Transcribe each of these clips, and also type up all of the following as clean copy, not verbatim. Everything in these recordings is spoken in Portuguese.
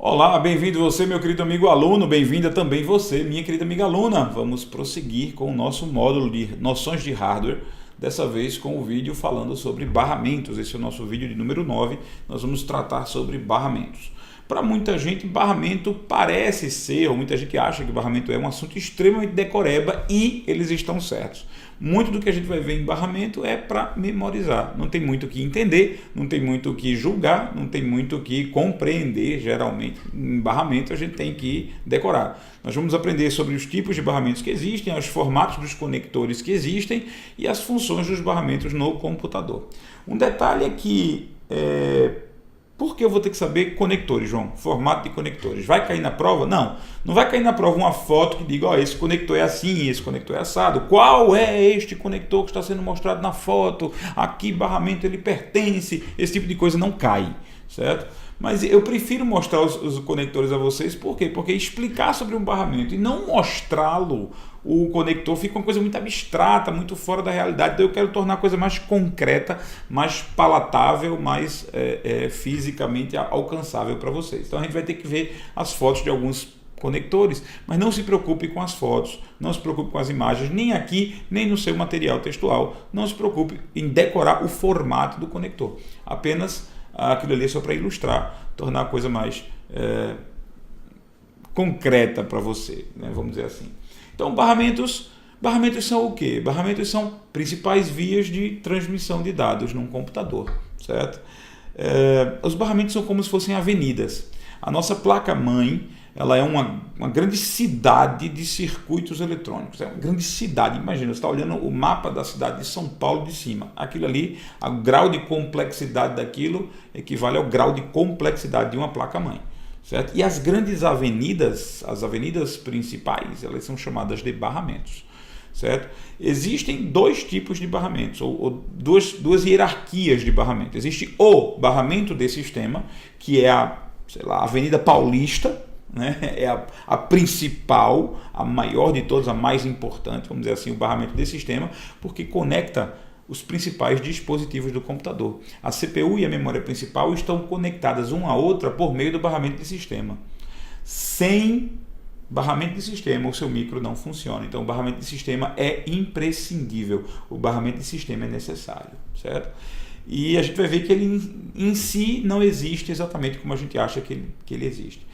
Olá, bem-vindo você, meu querido amigo aluno, bem-vinda também você, minha querida amiga aluna. Vamos prosseguir com o nosso módulo de noções de hardware, dessa vez com o vídeo falando sobre barramentos. Esse é o nosso vídeo de número 9, nós vamos tratar sobre barramentos. Para muita gente, barramento parece ser, ou muita gente acha que barramento é um assunto extremamente decoreba e eles estão certos. Muito do que a gente vai ver em barramento é para memorizar. Não tem muito o que entender, não tem muito o que julgar, não tem muito o que compreender, geralmente. Em barramento a gente tem que decorar. Nós vamos aprender sobre os tipos de barramentos que existem, os formatos dos conectores que existem e as funções dos barramentos no computador. Um detalhe é que... Por que eu vou ter que saber conectores, João? Formato de conectores. Vai cair na prova? Não. Não vai cair na prova uma foto que diga, esse conector é assim, esse conector é assado. Qual é este conector que está sendo mostrado na foto? A que barramento ele pertence? Esse tipo de coisa não cai, certo? Mas eu prefiro mostrar os conectores a vocês, por quê? Porque explicar sobre um barramento e não mostrá-lo, o conector fica uma coisa muito abstrata, muito fora da realidade. Então eu quero tornar a coisa mais concreta, mais palatável, mais fisicamente alcançável para vocês. Então a gente vai ter que ver as fotos de alguns conectores, mas não se preocupe com as fotos, não se preocupe com as imagens, nem aqui, nem no seu material textual. Não se preocupe em decorar o formato do conector. Apenas aquilo ali é só para ilustrar, tornar a coisa mais concreta para você, né? Vamos dizer assim. Então, barramentos são o quê? Barramentos são principais vias de transmissão de dados num computador, certo? Os barramentos são como se fossem avenidas. A nossa placa-mãe, ela é uma grande cidade de circuitos eletrônicos. É uma grande cidade. Imagina, você está olhando o mapa da cidade de São Paulo de cima. Aquilo ali, o grau de complexidade daquilo equivale ao grau de complexidade de uma placa-mãe. Certo? E as grandes avenidas, as avenidas principais, elas são chamadas de barramentos. Certo? Existem dois tipos de barramentos, ou duas hierarquias de barramento. Existe o barramento de sistema, que é a Avenida Paulista, né? É a principal, a maior de todas, a mais importante, vamos dizer assim, o barramento de sistema, porque conecta os principais dispositivos do computador. A CPU e a memória principal estão conectadas uma à outra por meio do barramento de sistema. Sem barramento de sistema, o seu micro não funciona. Então, o barramento de sistema é imprescindível. O barramento de sistema é necessário, certo? E a gente vai ver que ele em si não existe exatamente como a gente acha que ele existe.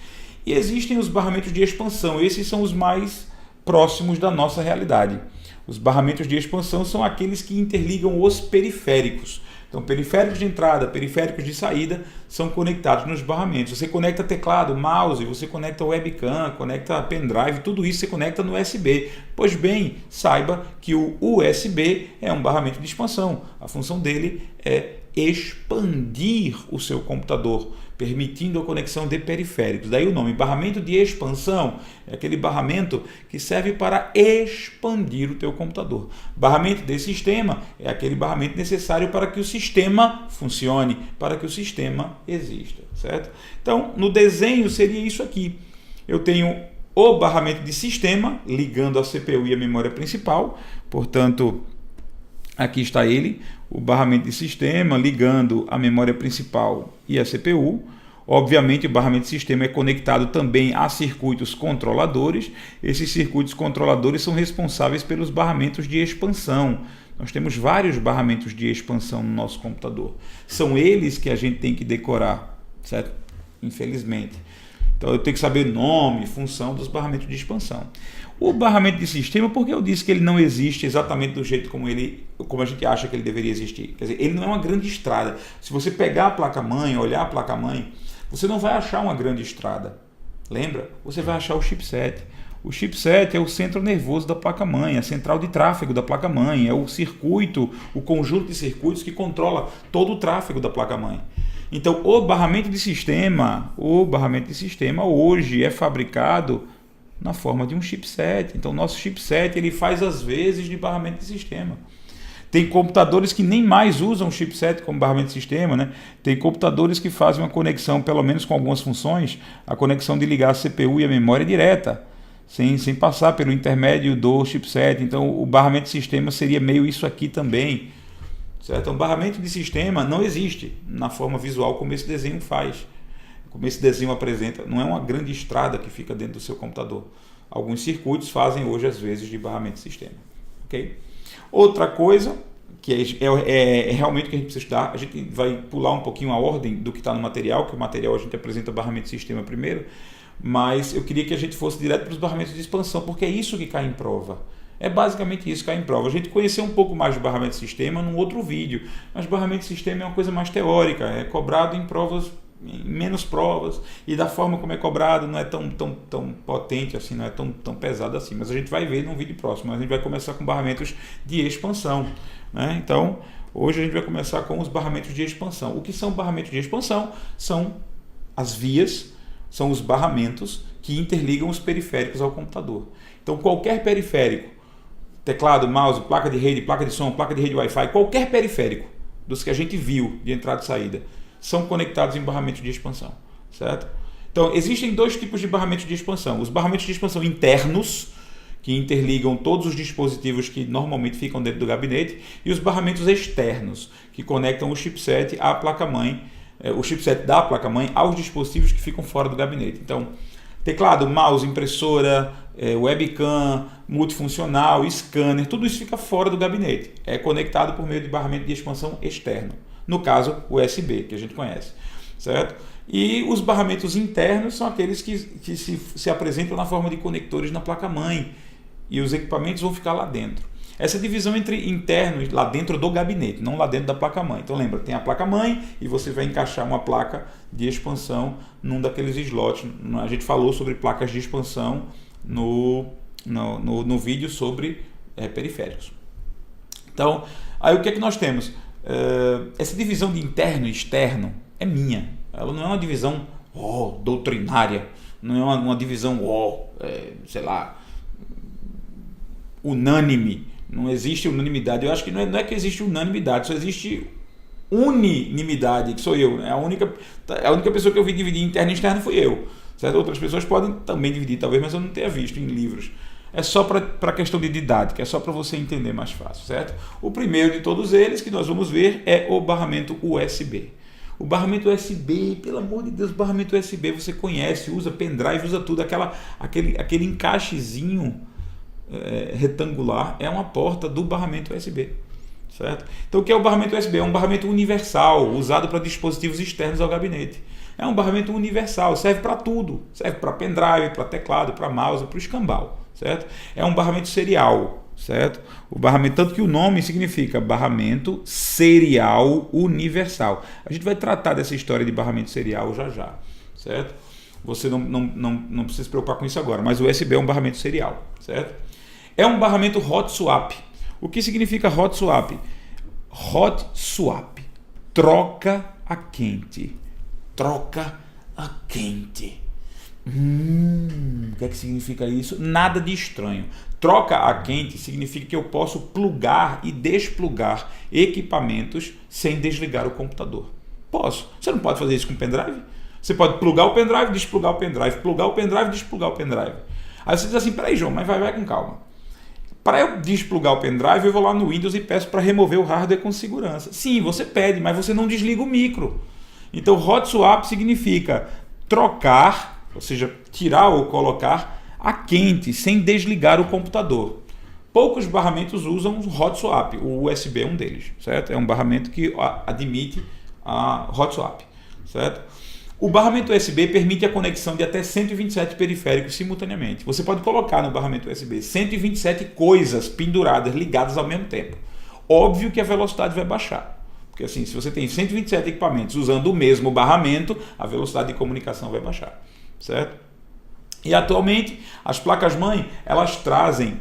E existem os barramentos de expansão. Esses são os mais próximos da nossa realidade. Os barramentos de expansão são aqueles que interligam os periféricos. Então, periféricos de entrada, periféricos de saída são conectados nos barramentos. Você conecta teclado, mouse, você conecta webcam, conecta pendrive, tudo isso você conecta no USB. Pois bem, saiba que o USB é um barramento de expansão. A função dele é expandir o seu computador, permitindo a conexão de periféricos. Daí o nome, barramento de expansão, é aquele barramento que serve para expandir o teu computador. Barramento de sistema é aquele barramento necessário para que o sistema funcione, para que o sistema exista, certo? Então, no desenho seria isso aqui. Eu tenho o barramento de sistema ligando a CPU e a memória principal, portanto, aqui está ele, o barramento de sistema ligando a memória principal e a CPU. Obviamente, o barramento de sistema é conectado também a circuitos controladores. Esses circuitos controladores são responsáveis pelos barramentos de expansão. Nós temos vários barramentos de expansão no nosso computador. São eles que a gente tem que decorar, certo? Infelizmente. Então eu tenho que saber nome, função dos barramentos de expansão. O barramento de sistema, porque eu disse que ele não existe exatamente do jeito como a gente acha que ele deveria existir. Quer dizer, ele não é uma grande estrada. Se você pegar a placa-mãe, olhar a placa-mãe, você não vai achar uma grande estrada. Lembra? Você vai achar o chipset. O chipset é o centro nervoso da placa-mãe, a central de tráfego da placa-mãe, é o circuito, o conjunto de circuitos que controla todo o tráfego da placa-mãe. Então, o barramento de sistema hoje é fabricado na forma de um chipset. Então, nosso chipset ele faz as vezes de barramento de sistema. Tem computadores que nem mais usam chipset como barramento de sistema, né? Tem computadores que fazem uma conexão, pelo menos com algumas funções, a conexão de ligar a CPU e a memória direta, sem passar pelo intermédio do chipset. Então, o barramento de sistema seria meio isso aqui também. Certo? Então, barramento de sistema não existe na forma visual como esse desenho faz. como esse desenho apresenta, não é uma grande estrada que fica dentro do seu computador. Alguns circuitos fazem hoje, às vezes, de barramento de sistema. Okay? Outra coisa, que é realmente o que a gente precisa estudar, a gente vai pular um pouquinho a ordem do que está no material, que o material a gente apresenta barramento de sistema primeiro, mas eu queria que a gente fosse direto para os barramentos de expansão, porque é isso que cai em prova. É basicamente isso que cai em prova. A gente conheceu um pouco mais do barramento de sistema num outro vídeo, mas barramento de sistema é uma coisa mais teórica, é cobrado em provas, em menos provas, e da forma como é cobrado não é tão potente assim, não é tão pesado assim, mas a gente vai ver num vídeo próximo. A gente vai começar com barramentos de expansão, né? Então, hoje a gente vai começar com os barramentos de expansão. O que são barramentos de expansão? São as vias, são os barramentos que interligam os periféricos ao computador. Então, qualquer periférico, teclado, mouse, placa de rede, placa de som, placa de rede Wi-Fi, qualquer periférico dos que a gente viu de entrada e saída, são conectados em barramentos de expansão, certo? Então, existem dois tipos de barramentos de expansão. Os barramentos de expansão internos, que interligam todos os dispositivos que normalmente ficam dentro do gabinete, e os barramentos externos, que conectam o chipset à placa-mãe, o chipset da placa-mãe aos dispositivos que ficam fora do gabinete. Então, teclado, mouse, impressora, webcam, multifuncional, scanner, tudo isso fica fora do gabinete. É conectado por meio de barramento de expansão externo. No caso, USB, que a gente conhece, certo? E os barramentos internos são aqueles que se apresentam na forma de conectores na placa-mãe, e os equipamentos vão ficar lá dentro. Essa divisão entre internos, lá dentro do gabinete, não lá dentro da placa-mãe. Então lembra, tem a placa-mãe e você vai encaixar uma placa de expansão num daqueles slots. A gente falou sobre placas de expansão no vídeo sobre periféricos. Então, aí o que é que nós temos? Essa divisão de interno e externo é minha. Ela não é uma divisão doutrinária, não é uma divisão sei lá, unânime. Não existe unanimidade. Eu acho que não é que existe unanimidade, só existe unanimidade, que sou eu. A única pessoa que eu vi dividir interno e externo fui eu. Certo? Outras pessoas podem também dividir, talvez, mas eu não tenha visto em livros. É só para questão de didática, é só para você entender mais fácil, certo? O primeiro de todos eles que nós vamos ver é o barramento USB. O barramento USB, pelo amor de Deus, o barramento USB você conhece, usa pendrive, usa tudo, aquele encaixezinho retangular é uma porta do barramento USB, certo? Então o que é o barramento USB? É um barramento universal, usado para dispositivos externos ao gabinete. É um barramento universal, serve para tudo, serve para pendrive, para teclado, para mouse, para o escambau, certo? É um barramento serial, certo? O barramento, tanto que o nome significa barramento serial universal. A gente vai tratar dessa história de barramento serial já, certo? Você não precisa se preocupar com isso agora, mas o USB é um barramento serial, certo? É um barramento hot swap. O que significa hot swap? Hot swap, troca a quente. Troca a quente. O que é que significa isso? Nada de estranho. Troca a quente significa que eu posso plugar e desplugar equipamentos sem desligar o computador. Posso. Você não pode fazer isso com pendrive? Você pode plugar o pendrive, desplugar o pendrive, plugar o pendrive, desplugar o pendrive. Aí você diz assim, peraí, João, mas vai com calma. Para eu desplugar o pendrive, eu vou lá no Windows e peço para remover o hardware com segurança. Sim, você pede, mas você não desliga o micro. Então, hot swap significa trocar, ou seja, tirar ou colocar a quente, sem desligar o computador. Poucos barramentos usam hot swap, o USB é um deles, certo? É um barramento que admite a hot swap, certo? O barramento USB permite a conexão de até 127 periféricos simultaneamente. Você pode colocar no barramento USB 127 coisas penduradas, ligadas ao mesmo tempo. Óbvio que a velocidade vai baixar. Porque assim, se você tem 127 equipamentos usando o mesmo barramento, a velocidade de comunicação vai baixar, certo? E atualmente, as placas-mãe, elas trazem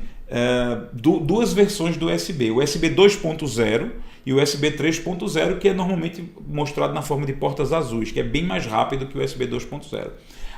duas versões do USB. O USB 2.0 e o USB 3.0, que é normalmente mostrado na forma de portas azuis, que é bem mais rápido que o USB 2.0.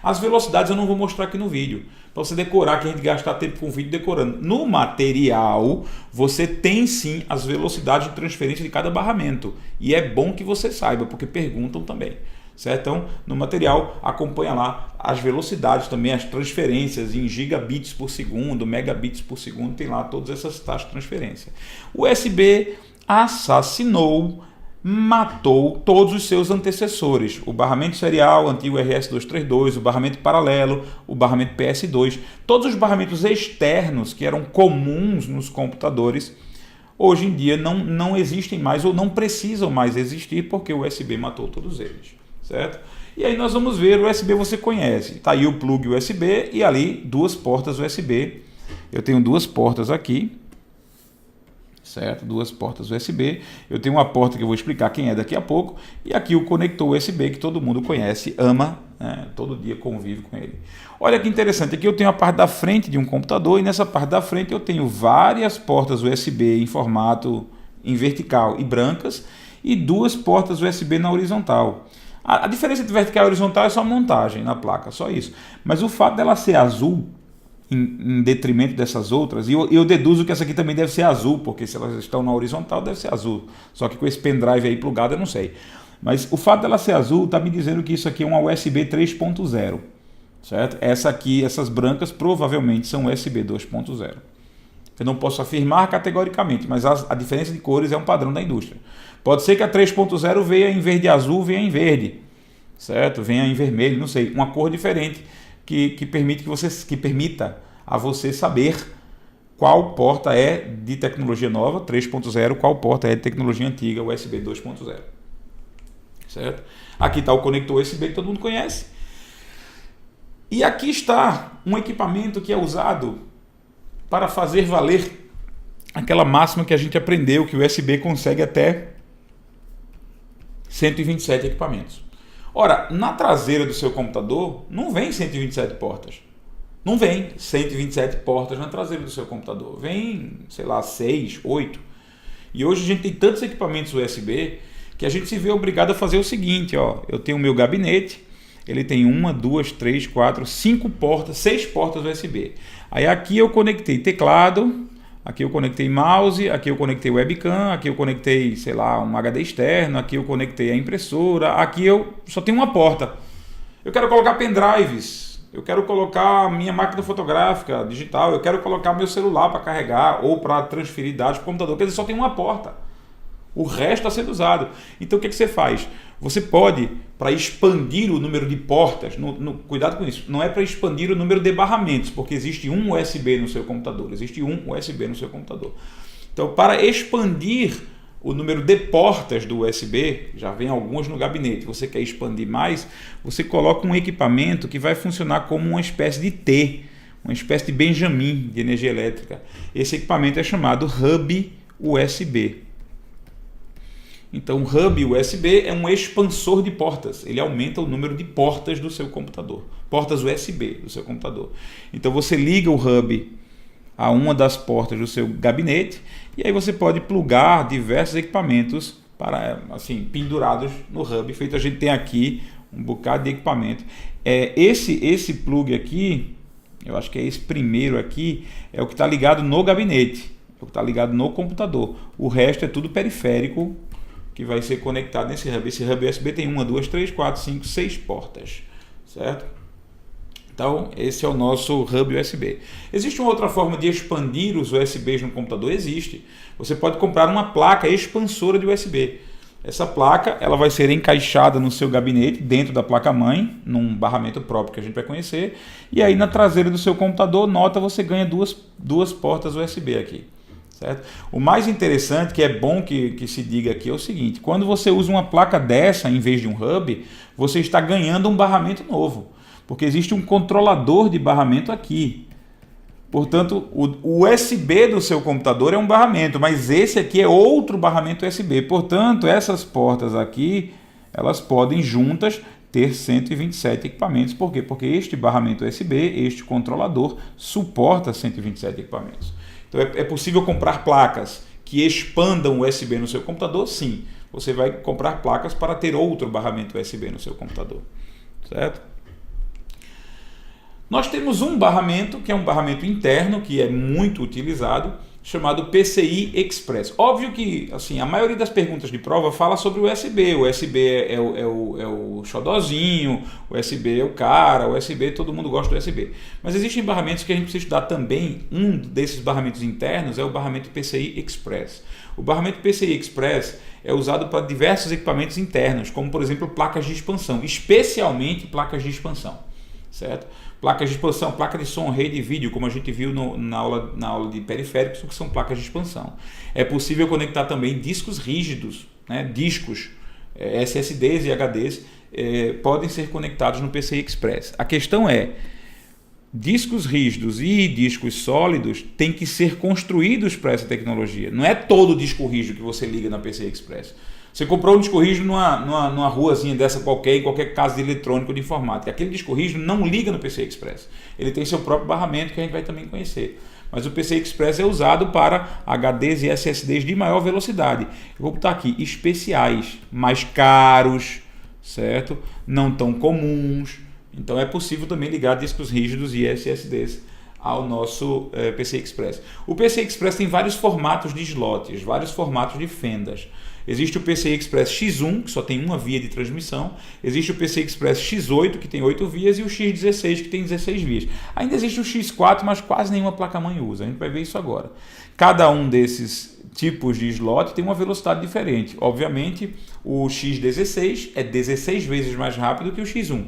As velocidades eu não vou mostrar aqui no vídeo, para você decorar, que a gente gastar tempo com o vídeo decorando. No material, você tem sim as velocidades de transferência de cada barramento. E é bom que você saiba, porque perguntam também. Certo? Então, no material, acompanha lá as velocidades também, as transferências em gigabits por segundo, megabits por segundo, tem lá todas essas taxas de transferência. O USB assassinou matou todos os seus antecessores. O barramento serial, antigo RS-232, o barramento paralelo, o barramento PS2, todos os barramentos externos que eram comuns nos computadores, hoje em dia não existem mais ou não precisam mais existir porque o USB matou todos eles, certo? E aí nós vamos ver, o USB você conhece, está aí o plug USB e ali duas portas USB. Eu tenho duas portas aqui, certo? Duas portas USB. Eu tenho uma porta que eu vou explicar quem é daqui a pouco. E aqui o conector USB que todo mundo conhece, ama, né? Todo dia convive com ele. Olha que interessante, aqui eu tenho a parte da frente de um computador e nessa parte da frente eu tenho várias portas USB em formato em vertical e brancas e duas portas USB na horizontal. A diferença entre vertical e horizontal é só a montagem na placa, só isso. Mas o fato dela ser azul em detrimento dessas outras, e eu deduzo que essa aqui também deve ser azul, porque se elas estão na horizontal deve ser azul, só que com esse pendrive aí plugado eu não sei, mas o fato dela ser azul está me dizendo que isso aqui é uma USB 3.0, certo? Essa aqui, essas brancas provavelmente são USB 2.0. Eu não posso afirmar categoricamente, mas a diferença de cores é um padrão da indústria. Pode ser que a 3.0 venha em verde azul, venha em verde, certo? Venha em vermelho, não sei, uma cor diferente que permita a você saber qual porta é de tecnologia nova, 3.0, qual porta é de tecnologia antiga, USB 2.0. Certo? Aqui está o conector USB que todo mundo conhece. E aqui está um equipamento que é usado para fazer valer aquela máxima que a gente aprendeu, que o USB consegue até 127 equipamentos. Ora, na traseira do seu computador não vem 127 portas. Não vem 127 portas na traseira do seu computador. Vem, sei lá, 6, 8. E hoje a gente tem tantos equipamentos USB que a gente se vê obrigado a fazer o seguinte, ó. Eu tenho o meu gabinete, ele tem 1, 2, 3, 4, 5 portas, 6 portas USB. Aí aqui eu conectei teclado, aqui eu conectei mouse, aqui eu conectei webcam, aqui eu conectei, sei lá, um HD externo, aqui eu conectei a impressora, aqui eu só tenho uma porta. Eu quero colocar pendrives, eu quero colocar minha máquina fotográfica digital, eu quero colocar meu celular para carregar ou para transferir dados para o computador, quer dizer, só tem uma porta. O resto está sendo usado. Então o que você faz? Você pode, para expandir o número de portas, cuidado com isso, não é para expandir o número de barramentos, porque existe um USB no seu computador, existe um USB no seu computador. Então, para expandir o número de portas do USB, já vem algumas no gabinete, você quer expandir mais, você coloca um equipamento que vai funcionar como uma espécie de T, uma espécie de Benjamin de energia elétrica. Esse equipamento é chamado Hub USB. Então, o Hub USB é um expansor de portas. Ele aumenta o número de portas do seu computador. Portas USB do seu computador. Então, você liga o Hub a uma das portas do seu gabinete e aí você pode plugar diversos equipamentos para, assim, pendurados no Hub. Feito, a gente tem aqui um bocado de equipamento. Esse plug aqui, eu acho que é esse primeiro aqui, é o que está ligado no gabinete. É o que está ligado no computador. O resto é tudo periférico que vai ser conectado nesse hub. Esse hub USB tem 1, 2, 3, 4, 5, 6 portas, certo? Então, esse é o nosso hub USB. Existe uma outra forma de expandir os USBs no computador? Existe. Você pode comprar uma placa expansora de USB. Essa placa ela vai ser encaixada no seu gabinete, dentro da placa-mãe, num barramento próprio que a gente vai conhecer. E aí, na traseira do seu computador, nota, você ganha duas portas USB aqui. Certo? O mais interessante, que é bom que se diga aqui, é o seguinte: quando você usa uma placa dessa em vez de um hub, você está ganhando um barramento novo, porque existe um controlador de barramento aqui. Portanto, o USB do seu computador é um barramento, mas esse aqui é outro barramento USB. Portanto, essas portas aqui, elas podem juntas ter 127 equipamentos. Por quê? Porque este barramento USB, este controlador, suporta 127 equipamentos. Então é possível comprar placas que expandam o USB no seu computador? Sim. Você vai comprar placas para ter outro barramento USB no seu computador. Certo? Nós temos um barramento, que é um barramento interno, que é muito utilizado, chamado PCI Express. Óbvio que assim, a maioria das perguntas de prova fala sobre o USB. O USB é o xodozinho, o USB é o cara, o USB, todo mundo gosta do USB. Mas existem barramentos que a gente precisa estudar também. Um desses barramentos internos é o barramento PCI Express. O barramento PCI Express é usado para diversos equipamentos internos, como por exemplo placas de expansão, especialmente placas de expansão, certo? Placas de expansão, placa de som, rede e vídeo, como a gente viu na aula de periféricos, que são placas de expansão. É possível conectar também discos rígidos, né? Discos, SSDs e HDs podem ser conectados no PCI Express. A questão é, discos rígidos e discos sólidos têm que ser construídos para essa tecnologia. Não é todo disco rígido que você liga na PCI Express. Você comprou um disco rígido numa ruazinha dessa qualquer, em qualquer casa de eletrônico de informática. Aquele disco rígido não liga no PCI Express. Ele tem seu próprio barramento que a gente vai também conhecer. Mas o PCI Express é usado para HDs e SSDs de maior velocidade. Eu vou botar aqui especiais, mais caros, certo? Não tão comuns. Então é possível também ligar discos rígidos e SSDs ao nosso PCI Express. O PCI Express tem vários formatos de slots, vários formatos de fendas. Existe o PCI Express X1, que só tem uma via de transmissão. Existe o PCI Express X8, que tem 8 vias, e o X16, que tem 16 vias. Ainda existe o X4, mas quase nenhuma placa-mãe usa. A gente vai ver isso agora. Cada um desses tipos de slot tem uma velocidade diferente. Obviamente, o X16 é 16 vezes mais rápido que o X1.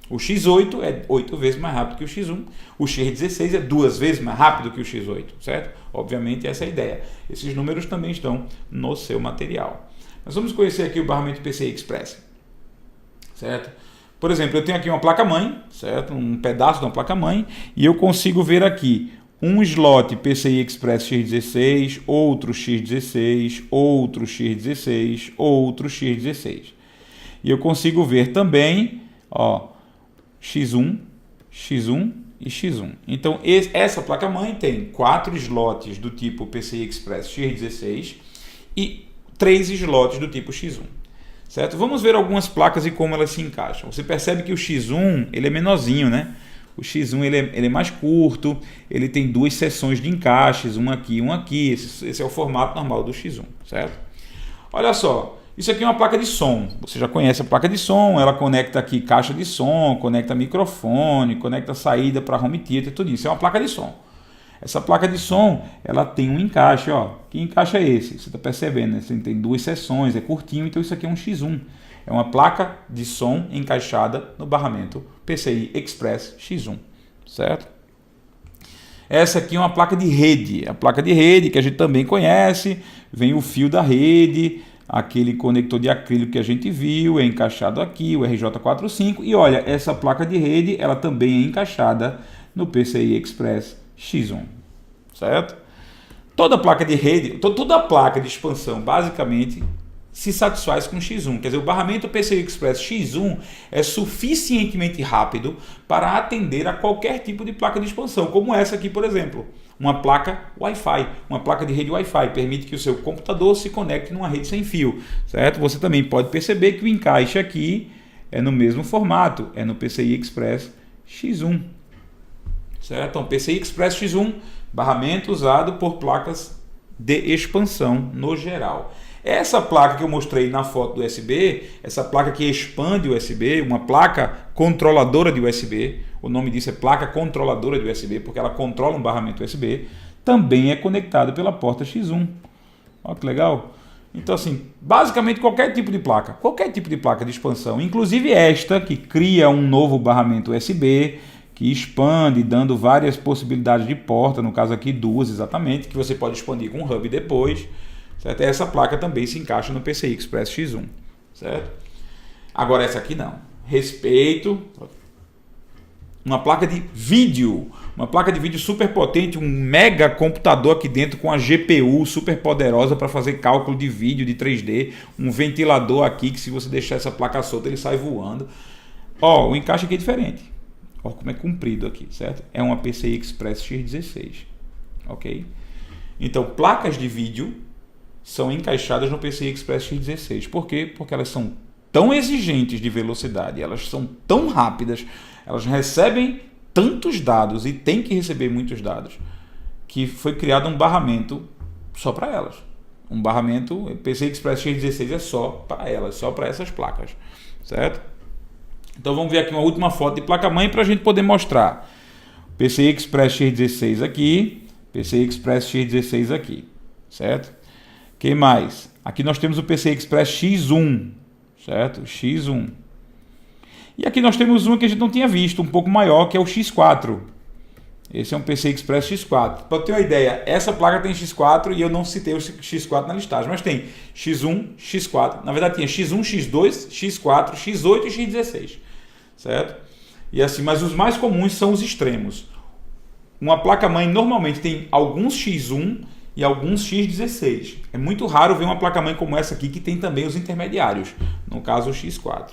O X8 é 8 vezes mais rápido que o X1. O X16 é 2 vezes mais rápido que o X8, certo? Obviamente essa é a ideia. Esses números também estão no seu material. Nós vamos conhecer aqui o barramento PCI Express, certo? Por exemplo, eu tenho aqui uma placa-mãe, certo? Um pedaço de uma placa-mãe, e eu consigo ver aqui um slot PCI Express X16, outro X16, outro X16, outro X16. E eu consigo ver também, ó, X1, X1 e X1. Então, essa placa-mãe tem 4 slots do tipo PCI Express X16 e 3 slots do tipo X1. Certo? Vamos ver algumas placas e como elas se encaixam. Você percebe que o X1 ele é menorzinho, né? O X1 ele é mais curto, ele tem 2 seções de encaixes, uma aqui e uma aqui. Esse é o formato normal do X1, certo? Olha só. Isso aqui é uma placa de som. Você já conhece a placa de som, ela conecta aqui caixa de som, conecta microfone, conecta saída para home theater, tudo isso. É uma placa de som. Essa placa de som, ela tem um encaixe, ó. Que encaixe é esse? Você está percebendo, né? Você tem 2 seções, é curtinho, então isso aqui é um X1. É uma placa de som encaixada no barramento PCI Express X1, certo? Essa aqui é uma placa de rede. A placa de rede que a gente também conhece, vem o fio da rede, aquele conector de acrílico que a gente viu, é encaixado aqui, o RJ45. E olha, essa placa de rede, ela também é encaixada no PCI Express X1, certo? Toda placa de rede, toda placa de expansão, basicamente, se satisfaz com X1. Quer dizer, o barramento PCI Express X1 é suficientemente rápido para atender a qualquer tipo de placa de expansão, como essa aqui, por exemplo. Uma placa Wi-Fi, uma placa de rede Wi-Fi, permite que o seu computador se conecte numa rede sem fio, certo? Você também pode perceber que o encaixe aqui é no mesmo formato, é no PCI Express X1, certo? Então, PCI Express X1, barramento usado por placas de expansão no geral. Essa placa que eu mostrei na foto do USB, essa placa que expande o USB, uma placa controladora de USB, o nome disso é placa controladora de USB, porque ela controla um barramento USB, também é conectado pela porta X1. Olha que legal. Então, assim, basicamente qualquer tipo de placa de expansão, inclusive esta que cria um novo barramento USB, que expande, dando várias possibilidades de porta, no caso aqui 2 exatamente, que você pode expandir com um hub depois. Certo? Essa placa também se encaixa no PCI Express X1, certo? Agora essa aqui não. Respeito. Uma placa de vídeo super potente, um mega computador aqui dentro com a GPU super poderosa para fazer cálculo de vídeo de 3D, um ventilador aqui que se você deixar essa placa solta ele sai voando. Ó, o encaixe aqui é diferente. Ó, como é comprido aqui, certo? É uma PCI Express X16, ok? Então, placas de vídeo são encaixadas no PCI Express X16. Por quê? Porque elas são tão exigentes de velocidade, elas são tão rápidas, elas recebem tantos dados e têm que receber muitos dados, que foi criado um barramento só para elas. Um barramento PCI Express X16 é só para elas, só para essas placas, certo? Então vamos ver aqui uma última foto de placa-mãe para a gente poder mostrar. PCI Express X16 aqui, PCI Express X16 aqui, certo? Quem mais? Aqui nós temos o PCI Express X1, certo? X1. E aqui nós temos um que a gente não tinha visto, um pouco maior, que é o X4. Esse é um PCI Express X4. Para ter uma ideia, essa placa tem X4 e eu não citei o X4 na listagem, mas tem X1, X4. Na verdade tinha X1, X2, X4, X8 e X16, certo? E assim, mas os mais comuns são os extremos. Uma placa-mãe normalmente tem alguns X1 e alguns X16. É muito raro ver uma placa-mãe como essa aqui que tem também os intermediários, no caso o X4.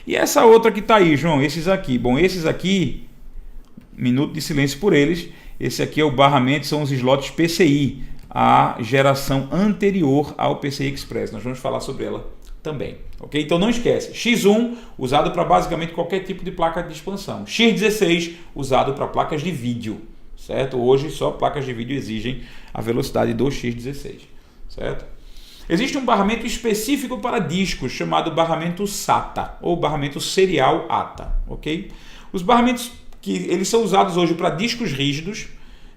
E essa outra que está aí, João, esses aqui. Bom, esses aqui, minuto de silêncio por eles. Esse aqui é o barramento, são os slots PCI, a geração anterior ao PCI Express. Nós vamos falar sobre ela também, ok? Então não esquece, X1 usado para basicamente qualquer tipo de placa de expansão. X16 usado para placas de vídeo, certo? Hoje só placas de vídeo exigem a velocidade do X16, certo? Existe um barramento específico para discos chamado barramento SATA ou barramento serial ATA, ok? Os barramentos que eles são usados hoje para discos rígidos,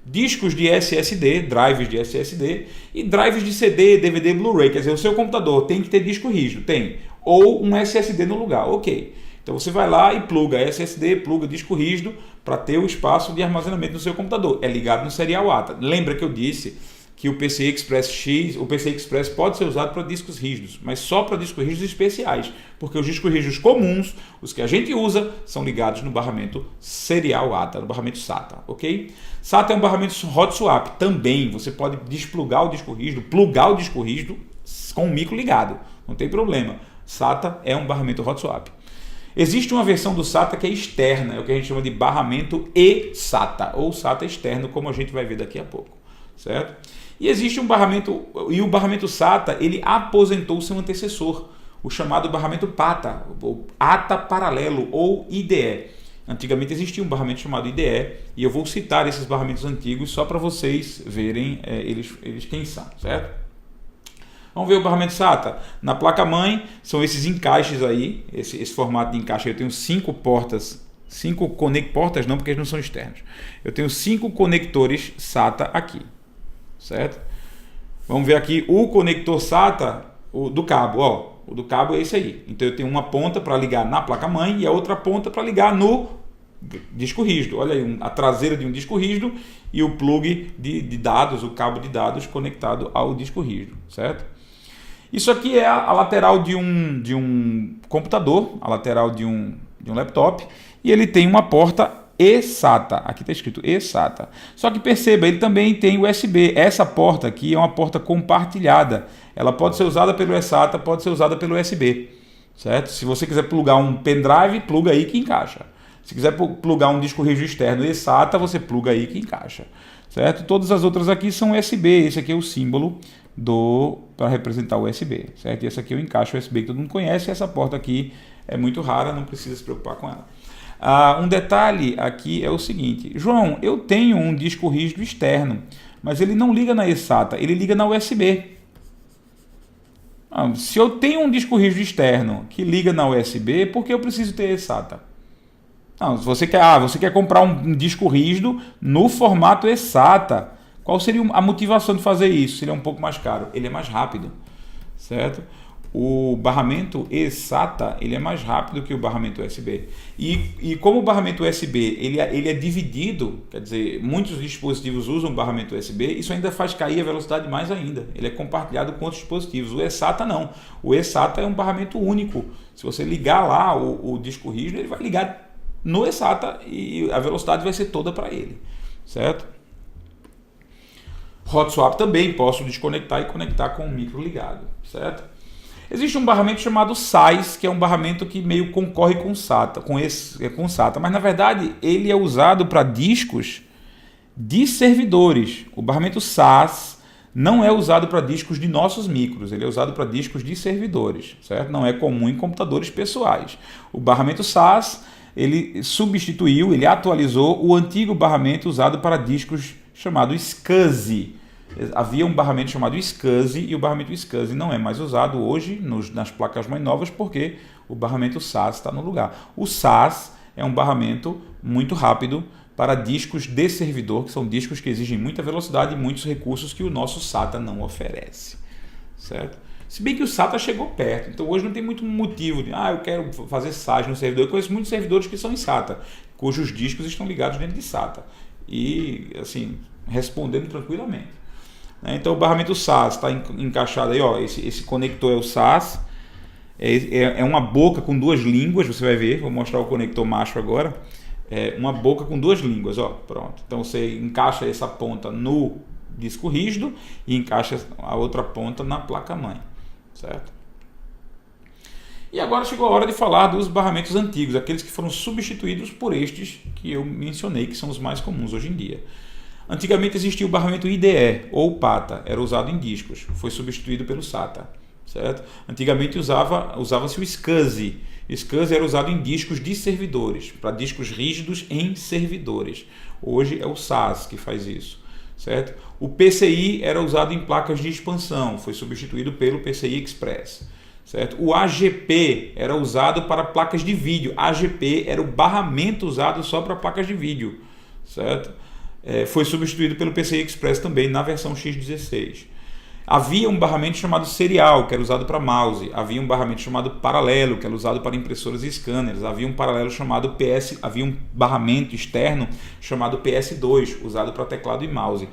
discos de SSD, drives de SSD e drives de CD, DVD, Blu-ray. Quer dizer, o seu computador tem que ter disco rígido, tem, ou um SSD no lugar, ok. Então você vai lá e pluga SSD, pluga disco rígido para ter o espaço de armazenamento no seu computador. É ligado no serial ATA. Lembra que eu disse que o PCI Express X, o PCI Express pode ser usado para discos rígidos, mas só para discos rígidos especiais, porque os discos rígidos comuns, os que a gente usa, são ligados no barramento serial ATA, no barramento SATA, ok? SATA é um barramento hot swap, também você pode desplugar o disco rígido, plugar o disco rígido com o micro ligado, não tem problema. SATA é um barramento hot swap. Existe uma versão do SATA que é externa, é o que a gente chama de barramento eSATA, ou SATA externo, como a gente vai ver daqui a pouco, certo? E existe um barramento, e o barramento SATA, ele aposentou seu antecessor, o chamado barramento PATA, ou ATA paralelo, ou IDE. Antigamente existia um barramento chamado IDE, e eu vou citar esses barramentos antigos só para vocês verem eles quem são, certo? Vamos ver o barramento SATA. Na placa-mãe, são esses encaixes aí, esse formato de encaixe. Eu tenho 5 portas, portas não, porque eles não são externos. Eu tenho 5 conectores SATA aqui, certo? Vamos ver aqui o conector SATA do cabo, ó. O do cabo é esse aí. Então eu tenho uma ponta para ligar na placa-mãe e a outra ponta para ligar no disco rígido. Olha aí, a traseira de um disco rígido e o plug de dados, o cabo de dados conectado ao disco rígido, certo? Isso aqui é a lateral de um computador, a lateral de um laptop, e ele tem uma porta eSATA. Aqui está escrito eSATA. Só que perceba, ele também tem USB. Essa porta aqui é uma porta compartilhada. Ela pode ser usada pelo eSATA, pode ser usada pelo USB, certo? Se você quiser plugar um pendrive, pluga aí que encaixa. Se quiser plugar um disco rígido externo eSATA, você pluga aí que encaixa, certo? Todas as outras aqui são USB. Esse aqui é o símbolo para representar o USB, certo? E esse aqui é o encaixe USB que todo mundo conhece. Essa porta aqui é muito rara, não precisa se preocupar com ela. Um detalhe aqui é o seguinte: João, eu tenho um disco rígido externo, mas ele não liga na eSATA, ele liga na USB. Se eu tenho um disco rígido externo que liga na USB, por que eu preciso ter eSATA? Se você quer comprar um disco rígido no formato eSATA, qual seria a motivação de fazer isso? Ele é um pouco mais caro, ele é mais rápido, certo? O barramento eSATA, ele é mais rápido que o barramento USB. E como o barramento USB ele é dividido, quer dizer, muitos dispositivos usam o barramento USB, isso ainda faz cair a velocidade mais ainda. Ele é compartilhado com outros dispositivos. O eSATA não. O eSATA é um barramento único. Se você ligar lá o disco rígido, ele vai ligar no eSATA e a velocidade vai ser toda para ele, certo? Hot swap também, posso desconectar e conectar com o micro ligado, certo? Existe um barramento chamado SAS, que é um barramento que meio concorre com SATA, com SATA, mas na verdade ele é usado para discos de servidores. O barramento SAS não é usado para discos de nossos micros, ele é usado para discos de servidores, certo? Não é comum em computadores pessoais. O barramento SAS, ele substituiu, ele atualizou o antigo barramento usado para discos chamado SCSI. Havia um barramento chamado SCSI e o barramento SCSI não é mais usado hoje nas placas mais novas porque o barramento SAS está no lugar. O SAS é um barramento muito rápido para discos de servidor, que são discos que exigem muita velocidade e muitos recursos que o nosso SATA não oferece, certo? Se bem que o SATA chegou perto, então hoje não tem muito motivo de, eu quero fazer SAS no servidor. Eu conheço muitos servidores que são em SATA, cujos discos estão ligados dentro de SATA e, assim, respondendo tranquilamente. Então o barramento SAS está encaixado aí, ó, esse conector é o SAS, é uma boca com duas línguas, você vai ver, vou mostrar o conector macho agora. Uma boca com duas línguas, ó, pronto. Então você encaixa essa ponta no disco rígido e encaixa a outra ponta na placa-mãe, certo? E agora chegou a hora de falar dos barramentos antigos, aqueles que foram substituídos por estes que eu mencionei, que são os mais comuns hoje em dia. Antigamente existia o barramento IDE ou PATA, era usado em discos, foi substituído pelo SATA, certo? Antigamente usava-se o SCSI. SCSI era usado em discos de servidores, para discos rígidos em servidores. Hoje é o SAS que faz isso, certo? O PCI era usado em placas de expansão, foi substituído pelo PCI Express, certo? O AGP era usado para placas de vídeo. AGP era o barramento usado só para placas de vídeo, certo? Foi substituído pelo PCI Express também na versão X16. Havia um barramento chamado serial, que era usado para mouse. Havia um barramento chamado paralelo, que era usado para impressoras e scanners. Havia um barramento externo chamado PS2, usado para teclado e mouse.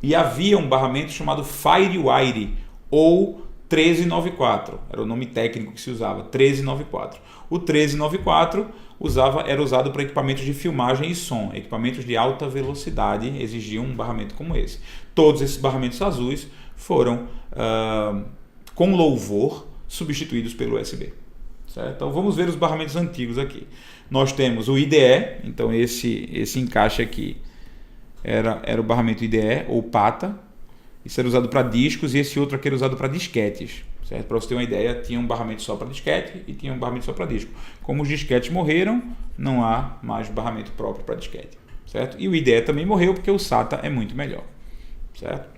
E havia um barramento chamado FireWire ou 1394. Era o nome técnico que se usava, 1394. O 1394 era usado para equipamentos de filmagem e som. Equipamentos de alta velocidade exigiam um barramento como esse. Todos esses barramentos azuis foram, com louvor, substituídos pelo USB. Certo? Então vamos ver os barramentos antigos aqui. Nós temos o IDE, então esse encaixe aqui era o barramento IDE ou PATA. Isso era usado para discos e esse outro aqui era usado para disquetes. Para você ter uma ideia, tinha um barramento só para disquete e tinha um barramento só para disco. Como os disquetes morreram, não há mais barramento próprio para disquete. Certo? E o IDE também morreu porque o SATA é muito melhor. Certo?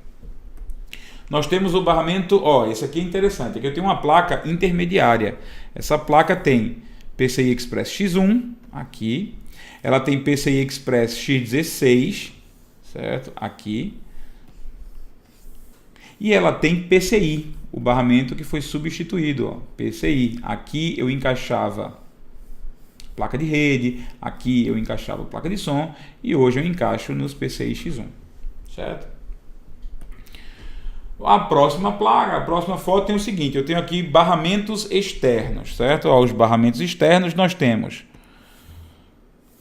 Nós temos o barramento, esse aqui é interessante, aqui eu tenho uma placa intermediária. Essa placa tem PCI Express X1, aqui. Ela tem PCI Express X16, certo? Aqui. E ela tem PCI, o barramento que foi substituído, PCI. Aqui eu encaixava placa de rede, aqui eu encaixava placa de som e hoje eu encaixo nos PCI X1, certo? A próxima foto tem o seguinte, eu tenho aqui barramentos externos, certo? Os barramentos externos nós temos.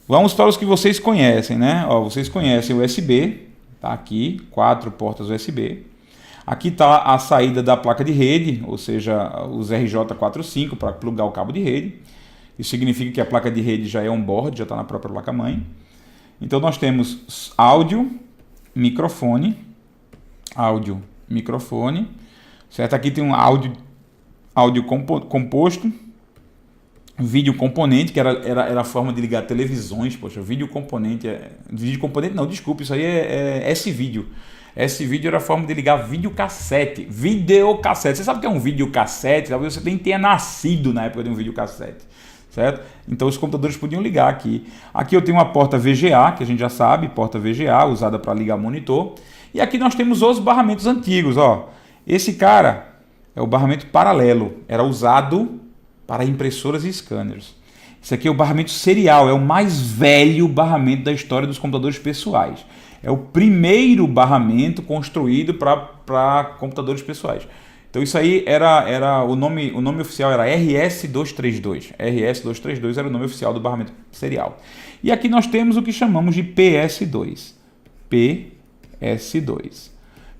Vamos para os que vocês conhecem, né? Vocês conhecem o USB, tá aqui, 4 portas USB. Aqui está a saída da placa de rede, ou seja, os RJ45 para plugar o cabo de rede. Isso significa que a placa de rede já é on-board, já está na própria placa-mãe. Então nós temos áudio, microfone, certo? Aqui tem um áudio composto, vídeo componente, que era a forma de ligar televisões. Poxa, vídeo componente não, desculpa, isso aí é S-Vídeo. S-Vídeo era a forma de ligar videocassete. Videocassete. Você sabe o que é um videocassete? Talvez você nem tenha nascido na época de um videocassete, certo? Então os computadores podiam ligar aqui. Aqui eu tenho uma porta VGA, que a gente já sabe, porta VGA, usada para ligar monitor. E aqui nós temos os barramentos antigos, Esse cara é o barramento paralelo, era usado para impressoras e scanners. Esse aqui é o barramento serial, é o mais velho barramento da história dos computadores pessoais. É o primeiro barramento construído para computadores pessoais. Então isso aí era o nome oficial era RS-232. RS-232 era o nome oficial do barramento serial. E aqui nós temos o que chamamos de PS2.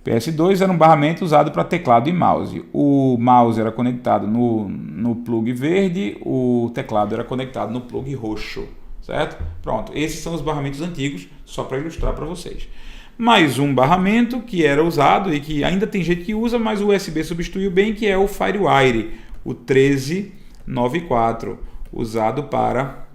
PS2 era um barramento usado para teclado e mouse. O mouse era conectado no plug verde, o teclado era conectado no plug roxo, certo? Pronto, esses são os barramentos antigos, só para ilustrar para vocês. Mais um barramento que era usado e que ainda tem gente que usa, mas o USB substituiu bem, que é o FireWire, o 1394, usado para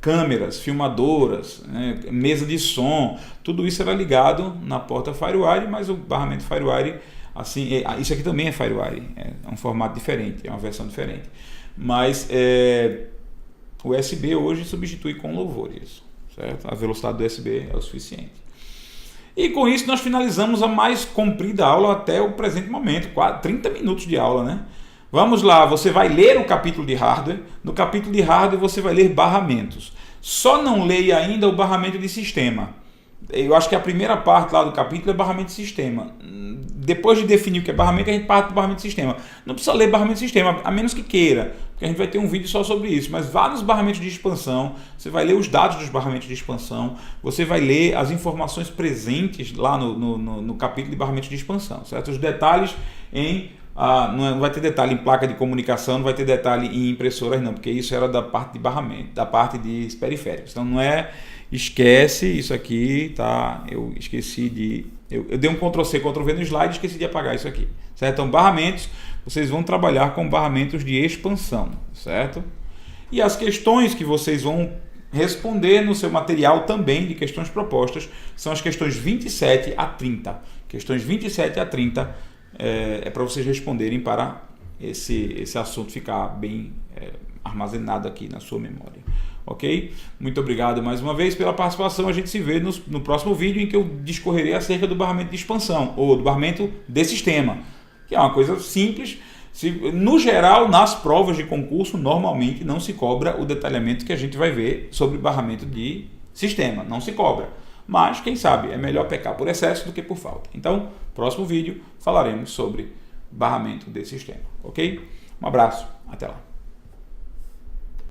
câmeras, filmadoras, né, mesa de som, tudo isso era ligado na porta FireWire, mas o barramento FireWire, assim, isso aqui também é FireWire, é um formato diferente, é uma versão diferente, mas o USB hoje substitui com louvor isso, certo? A velocidade do USB é o suficiente. E com isso nós finalizamos a mais comprida aula até o presente momento, quase 30 minutos de aula, né? Vamos lá, você vai ler o capítulo de hardware. No capítulo de hardware você vai ler barramentos. Só não leia ainda o barramento de sistema. Eu acho que a primeira parte lá do capítulo é barramento de sistema. Depois de definir o que é barramento, a gente parte do barramento de sistema. Não precisa ler barramento de sistema, a menos que queira, porque a gente vai ter um vídeo só sobre isso. Mas vários barramentos de expansão, você vai ler os dados dos barramentos de expansão, você vai ler as informações presentes lá no capítulo de barramentos de expansão, certo? Os detalhes não vai ter detalhe em placa de comunicação, não vai ter detalhe em impressoras não, porque isso era da parte de barramento, da parte de periféricos. Então não é, esquece isso aqui, tá? Eu esqueci de, eu dei um Ctrl+C, Ctrl+V no slide e esqueci de apagar isso aqui, certo? Então barramentos, vocês vão trabalhar com barramentos de expansão, certo? E as questões que vocês vão responder no seu material também de questões propostas são as questões 27 a 30. Questões 27 a 30 é para vocês responderem para esse assunto ficar bem armazenado aqui na sua memória. Ok? Muito obrigado mais uma vez pela participação. A gente se vê no próximo vídeo em que eu discorrerei acerca do barramento de expansão ou do barramento de sistema, que é uma coisa simples. No geral, nas provas de concurso, normalmente não se cobra o detalhamento que a gente vai ver sobre barramento de sistema. Não se cobra. Mas, quem sabe, é melhor pecar por excesso do que por falta. Então, próximo vídeo falaremos sobre barramento de sistema. Ok? Um abraço, até lá.